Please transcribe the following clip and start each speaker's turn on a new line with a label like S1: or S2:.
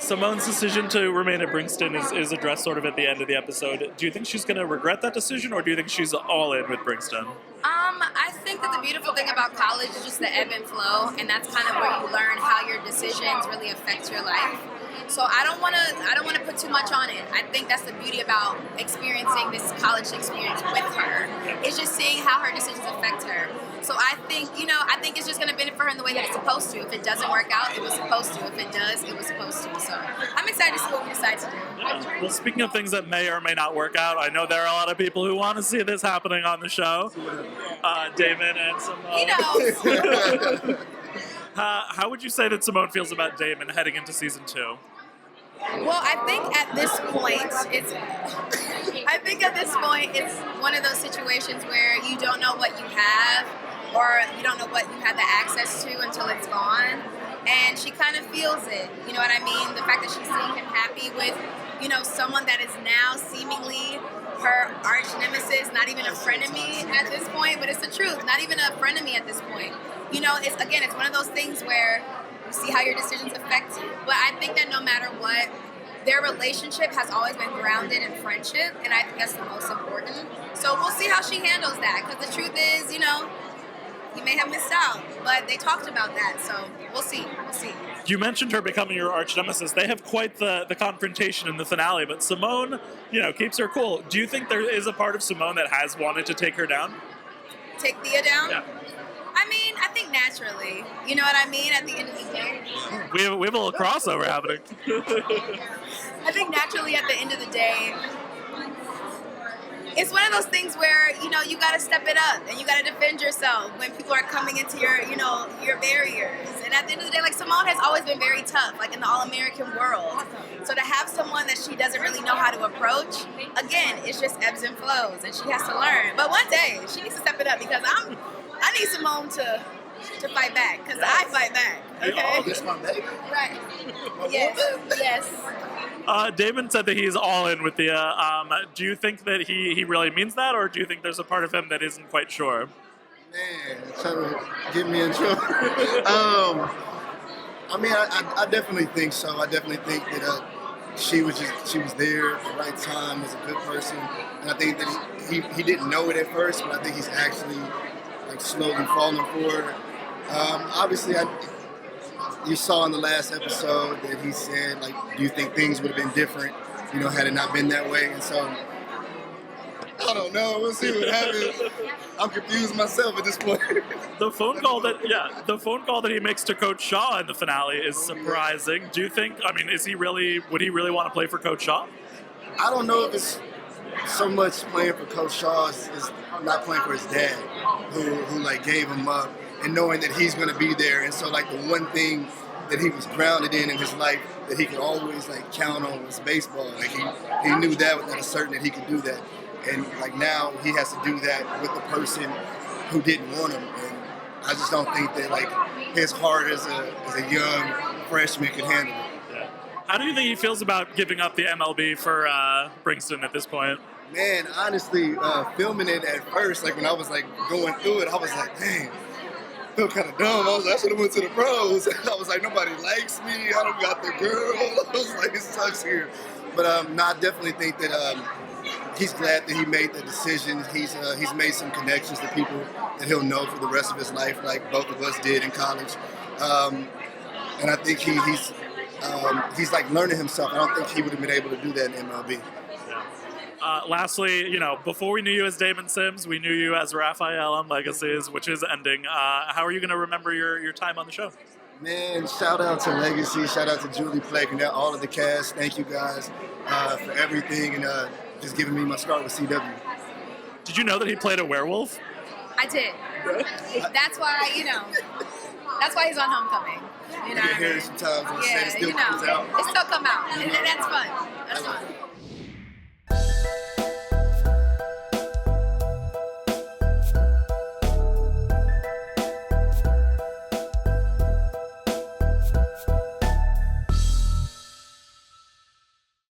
S1: Simone's decision to remain at Brixton is addressed sort of at the end of the episode. Do you think she's going to regret that decision, or do you think she's all in with Brixton?
S2: I think that the beautiful thing about college is just the ebb and flow, and that's kind of where you learn how your decisions really affect your life. So I don't want to put too much on it. I think that's the beauty about experiencing this college experience with her. It's just seeing how her decisions affect her. So I think it's just going to benefit her in the way that it's supposed to. If it doesn't work out, it was supposed to. If it does, it was supposed to. So I'm excited to see what we decide to do.
S1: Yeah. Well, speaking of things that may or may not work out, I know there are a lot of people who want to see this happening on the show. Damon and Simone.
S2: He knows.
S1: How would you say that Simone feels about Damon heading into season 2?
S2: Well, I think at this point it's one of those situations where you don't know what you have, or you don't know what you have the access to until it's gone. And she kind of feels it. You know what I mean? The fact that she's seeing him happy with, someone that is now seemingly her arch nemesis, not even a frenemy at this point, but it's the truth. Not even a frenemy at this point. It's one of those things where you see how your decisions affect you. But I think that no matter what, their relationship has always been grounded in friendship, and I think that's the most important. So we'll see how she handles that, because the truth is, you may have missed out, but they talked about that, so we'll see.
S1: You mentioned her becoming your arch nemesis. They have quite the confrontation in the finale, but Simone, keeps her cool. Do you think there is a part of Simone that has wanted to take her down?
S2: Take Thea down?
S1: Yeah.
S2: I think naturally. You know what I mean? At the end of the day.
S1: We have a little crossover happening.
S2: I think naturally at the end of the day, it's one of those things where, you got to step it up and you got to defend yourself when people are coming into your barriers. And at the end of the day, Simone has always been very tough, in the all-American world. So to have someone that she doesn't really know how to approach, again, it's just ebbs and flows, and she has to learn. But one day, she needs to step it up, because I need Simone to fight back, because I fight back. Okay?
S3: This my baby.
S2: Right. Yes.
S1: Damon said that he's all in with Thea. Do you think that he really means that, or do you think there's a part of him that isn't quite sure?
S3: Man, trying to get me in trouble. I definitely think so. I definitely think that she was there at the right time, was a good person, and I think that he didn't know it at first, but I think he's actually slowly falling for her. Obviously, you saw in the last episode that he said, do you think things would have been different, had it not been that way? And so, I don't know. We'll see what happens. I'm confused myself at this point.
S1: The phone call that he makes to Coach Shaw in the finale is surprising. Do you think? Would he really want to play for Coach Shaw?
S3: I don't know if it's so much playing for Coach Shaw is not playing for his dad, who gave him up, and knowing that he's going to be there. And so the one thing that he was grounded in his life that he could always count on was baseball. He knew that without a certain that he could do that. And now he has to do that with the person who didn't want him. And I just don't think that his heart as a young freshman could handle it.
S1: Yeah. How do you think he feels about giving up the MLB for Brixton at this point?
S3: Man, honestly, filming it at first, when I was going through it, I was dang, I feel kind of dumb. I should have went to the pros. I was nobody likes me. I don't got the girl. I was it sucks here. But I definitely think that he's glad that he made the decision. He's made some connections to people that he'll know for the rest of his life, like both of us did in college. And I think he's learning himself. I don't think he would have been able to do that in MLB.
S1: Lastly, before we knew you as Damon Sims, we knew you as Raphael on Legacies, which is ending. How are you going to remember your time on the show?
S3: Man, shout out to Legacy, shout out to Julie Plake and all of the cast. Thank you guys for everything and just giving me my start with CW.
S1: Did you know that he played a werewolf?
S2: I did. That's why, that's why he's on Homecoming.
S3: You know what I mean? Sometimes on set, it still comes out.
S2: It still come out. And that's fun. That's fun.